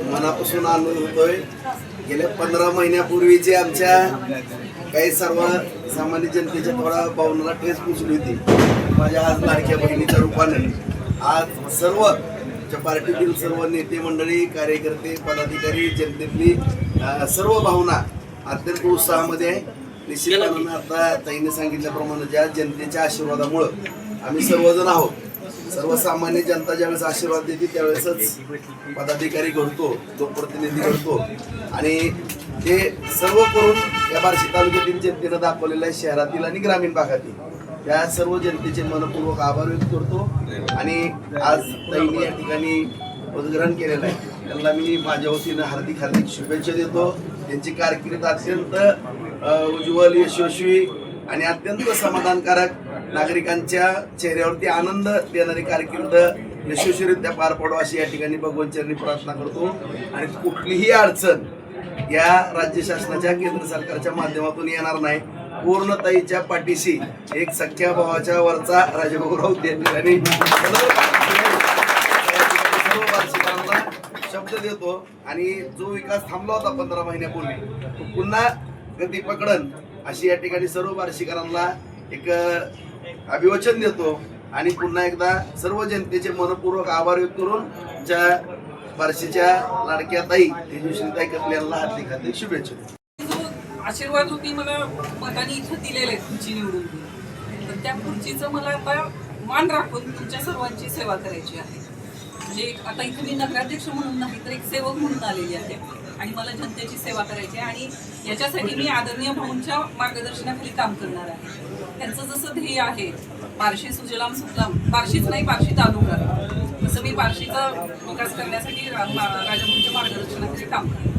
मनापासून आनंद होतोय। गेल्या 15 महिन्यापूर्वीचे आमच्या काही सर्वसामान्य जनतेच्या थोडा भावनाला ठेच पोचली होती। माझ्या आज लाडक्या बहिणीच्या रूपाने आज सर्व पार्टीतील सर्व नेते मंडळी, कार्यकर्ते, पदाधिकारी, जनतेतली सर्व भावना अत्यंत उत्साहामध्ये आहे। निश्चितपणे आता ताईने सांगितल्याप्रमाणे ज्या जनतेच्या आशीर्वादामुळे आम्ही सर्वजण आहोत, सर्वसामान्य जनता ज्यावेळेस आशीर्वाद देते त्यावेळेसच पदाधिकारी घडतो, लोकप्रतिनिधी घडतो आणि ते सर्व करून या बार्शी तालुक्यातील जनतेनं दाखवलेलं आहे। शहरातील आणि ग्रामीण भागातील त्या सर्व जनतेचे मनपूर्वक आभार व्यक्त करतो आणि आज ताईने या ठिकाणी पदग्रहण केलेलं आहे, त्यांना मी माझ्या वतीनं हार्दिक हार्दिक शुभेच्छा देतो। त्यांची कारकीर्द अत्यंत उज्ज्वल, यशस्वी आणि अत्यंत समाधानकारक, नागरिकांच्या चेहऱ्यावरती आनंद देणारी कारकीर्द यशस्वीरित्या पार पाडो अशी या ठिकाणी भगवंतचरणी प्रार्थना करतो। आणि कुठलीही अडचण या राज्य शासनाच्या, केंद्र सरकारच्या माध्यमातून येणार नाही। पूर्णताईच्या पाठीशी एक सख्या भावाच्या वरचा राजभाऊराव त्या ठिकाणी सर्व बार्शीकरांना शब्द देतो आणि जो विकास थांबला होता 15 महिन्यापूर्वी तो पुन्हा गती पकडन अशी या ठिकाणी सर्व बार्शीकरांना एक अभिवचन देतो आणि पुन्हा एकदा सर्व जनतेचे मनपूर्वक आभार व्यक्त करून ज्या बार्शीच्या लाडक्या ताई तेजस्वीताई कपले यांना हार्दिक हार्दिक शुभेच्छा। आशीर्वाद होती मला मताने इथं दिलेले खुर्ची निवडून, तर त्या खुर्चीचं मला आता मान राखून तुमच्या सर्वांची सेवा करायची आहे। म्हणजे आता इथं मी नगराध्यक्ष म्हणून नाही तर एक सेवक म्हणून आलेली आहे आणि मला जनतेची सेवा करायची आहे आणि याच्यासाठी मी आदरणीय भाऊंच्या मार्गदर्शनाखाली काम करणार आहे। त्यांचं जसं ध्येय आहे बार्शी सुजलाम सुफलाम, बार्शीच नाही बार्शी तालुका, तसं मी बार्शीचा विकास करण्यासाठी राजाभाऊंच्या मार्गदर्शनाखाली काम करणार।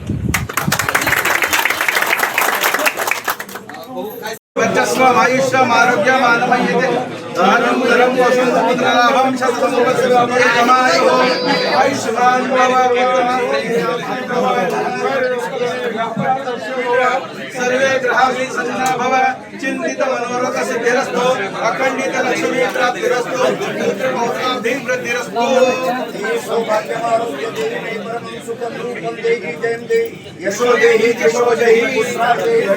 आयुष्यम आरोग्यम आनमयते दानं धर्म वसुं पुत्रलाभं शतसमुपत्सवामयो आयुष्मान सर्वे ग्रहाणि सन्ना भव चिंतित मनोरथ सिद्धिरस्तु अखंडित लक्ष्मी प्राप्तिरस्तु पुत्रभौतिकाब्धिं वृद्धिरस्तु सौभाग्यमारोग्य देहि परमं सुखं रूपं देहि जयं देहि यशो देहि यशो देहि पुत्रा देहि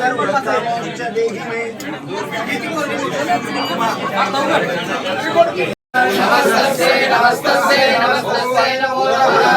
सर्वकामोच्च देहि मे। नमस्तस्यै नमस्तस्यै नमस्तस्यै नमो नमः।